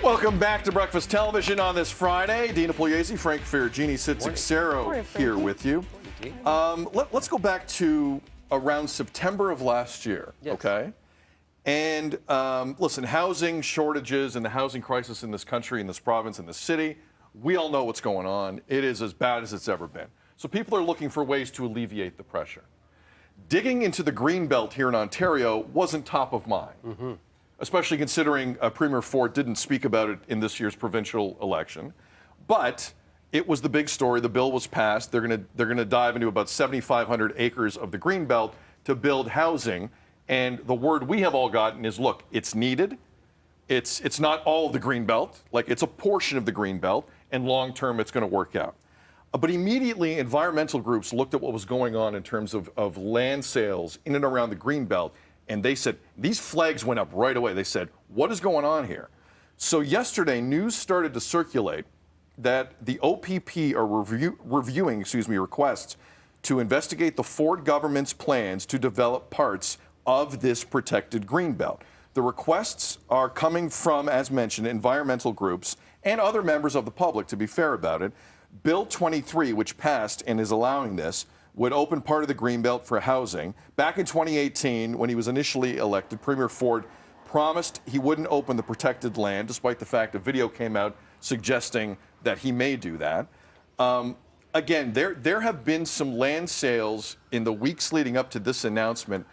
Welcome back to Breakfast Television on this Friday. Dina, Frank Ferragini, Sitzik here with you. Let's go back to around September of last year, okay? And listen, housing shortages and the housing crisis in this country, in this province, in this city, we all know what's going on. It is as bad as it's ever been. So people are looking for ways to alleviate the pressure. Digging into the Greenbelt here in Ontario wasn't top of mind. Especially considering Premier Ford didn't speak about it in this year's provincial election. But it was the big story. The bill was passed. They're gonna dive into about 7,500 acres of the Greenbelt to build housing. And the word we have all gotten is, look, it's needed. It's not all of the Greenbelt. Like, it's a portion of the Greenbelt, and long term it's gonna work out. But immediately, environmental groups looked at what was going on in terms of land sales in and around the Greenbelt. And they said, these flags went up right away. They said, what is going on here? So yesterday, news started to circulate that the OPP are reviewing requests to investigate the Ford government's plans to develop parts of this protected Greenbelt. The requests are coming from, as mentioned, environmental groups and other members of the public, to be fair about it. Bill 23, which passed and is allowing this, would open part of the Greenbelt for housing. Back in 2018, when he was initially elected, Premier Ford promised he wouldn't open the protected land, despite the fact a video came out suggesting that he may do that. Again, there have been some land sales in the weeks leading up to this announcement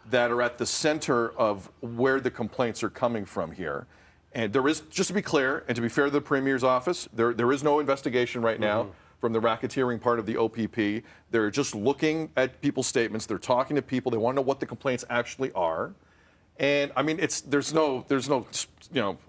that are at the center of where the complaints are coming from here. And there is, just to be clear, and to be fair to the Premier's office, there is no investigation right now from the racketeering part of the OPP. They're just looking at people's statements. They're talking to people. They want to know what the complaints actually are. And I mean, there's no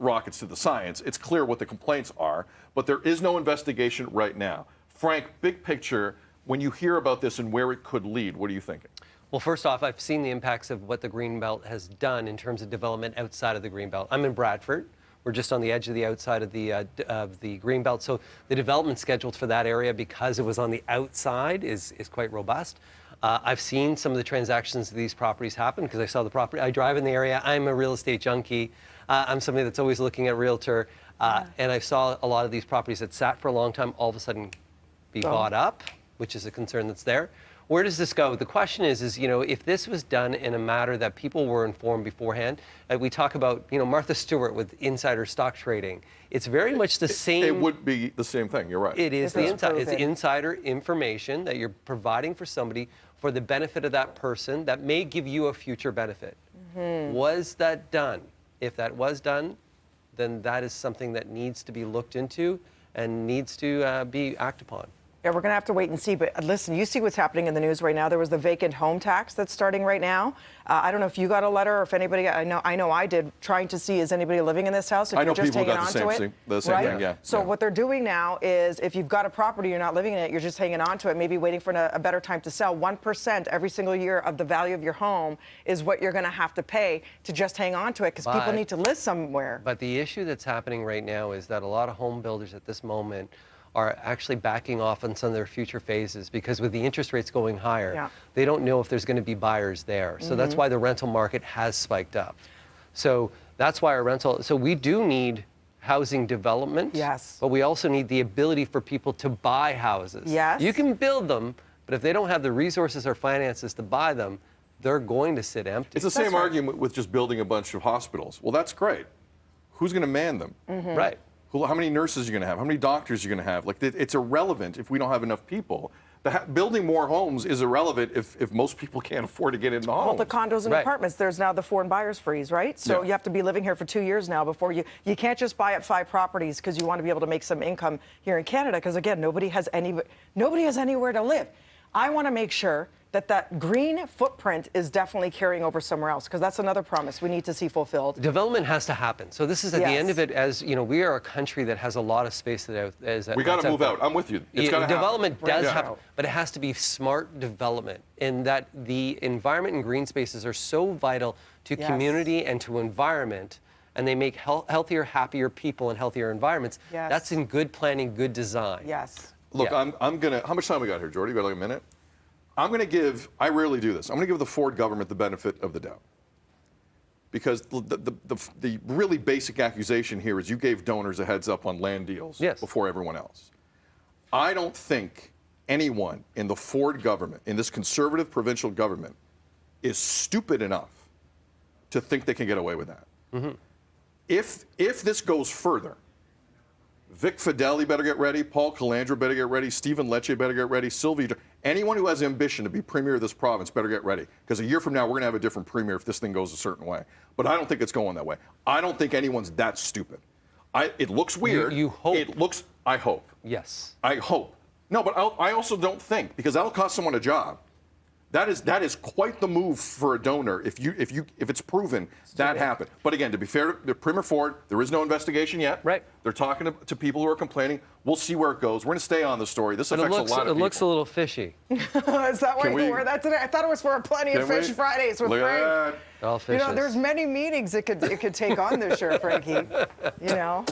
rockets to the science. It's clear what the complaints are, but there is no investigation right now. Frank, big picture, when you hear about this and where it could lead, what are you thinking? Well, first off, I've seen the impacts of what the Greenbelt has done in terms of development outside of the Greenbelt. I'm in Bradford. We're just on the edge of the outside of the Greenbelt. So the development scheduled for that area, because it was on the outside, is quite robust. I've seen some of the transactions of these properties happen because I saw the property. I drive in the area. I'm a real estate junkie. I'm somebody that's always looking at realtor. And I saw a lot of these properties that sat for a long time all of a sudden be bought up, which is a concern that's there. Where does this go? The question is, if this was done in a matter that people were informed beforehand, we talk about, Martha Stewart with insider stock trading. It's very much the same. It would be the same thing. You're right. It is it's insider information that you're providing for somebody for the benefit of that person that may give you a future benefit. Was that done? If that was done, then that is something that needs to be looked into and needs to be acted upon. Yeah, we're going to have to wait and see. But listen, you see what's happening in the news right now. There was the vacant home tax that's starting right now. I don't know if you got a letter or if anybody. I know I did. Trying to see, is anybody living in this house? If I know you're just people hanging got the same right? thing. Yeah. So what they're doing now is, if you've got a property, you're not living in it, you're just hanging on to it, maybe waiting for a better time to sell. 1% every single year of the value of your home is what you're going to have to pay to just hang on to it, because people need to live somewhere. But the issue that's happening right now is that a lot of home builders at this moment are actually backing off on some of their future phases, because with the interest rates going higher, they don't know if there's going to be buyers there. So that's why the rental market has spiked up. So that's why so we do need housing development. Yes. But we also need the ability for people to buy houses. Yes. You can build them, but if they don't have the resources or finances to buy them, they're going to sit empty. It's the same argument with just building a bunch of hospitals. Well, that's great. Who's going to man them? Right. How many nurses are you going to have? How many doctors are you going to have? Like, it's irrelevant if we don't have enough people. Building more homes is irrelevant if most people can't afford to get into homes. Well, the condos and apartments, there's now the foreign buyers freeze, right? So you have to be living here for 2 years now before you can't just buy up 5 properties because you want to be able to make some income here in Canada, because again, nobody has anywhere to live. I want to make sure that green footprint is definitely carrying over somewhere else, because that's another promise we need to see fulfilled. Development has to happen. So this is at the end of it, as we are a country that has a lot of space we got to move out. I'm with you. It's got to happen. Development does happen, but it has to be smart development, in that the environment and green spaces are so vital to community and to environment, and they make healthier, happier people and healthier environments. That's in good planning, good design. Yes. Look, I'm gonna. How much time we got here, Jordy? We got like a minute. I rarely do this. I'm going to give the Ford government the benefit of the doubt. because the really basic accusation here is you gave donors a heads up on land deals before everyone else. I don't think anyone in the Ford government, in this conservative provincial government, is stupid enough to think they can get away with that. Mm-hmm. If this goes further, Vic Fideli better get ready, Paul Calandra better get ready, Stephen Lecce better get ready, Sylvie, anyone who has ambition to be premier of this province better get ready. Because a year from now, we're going to have a different premier if this thing goes a certain way. But I don't think it's going that way. I don't think anyone's that stupid. It looks weird. You hope. I hope. Yes. I hope. No, but I also don't think, because that'll cost someone a job. That is quite the move for a donor if it's proven that happened. But again, to be fair to Premier Ford, there is no investigation yet. Right. They're talking to people who are complaining. We'll see where it goes. We're going to stay on the story. This affects a lot of people. It looks a little fishy. Is that why you wore that today? I thought it was for Plenty of Fish Fridays with Frank. Look at that. All fishes. There's many meanings it could take on this shirt, Frankie.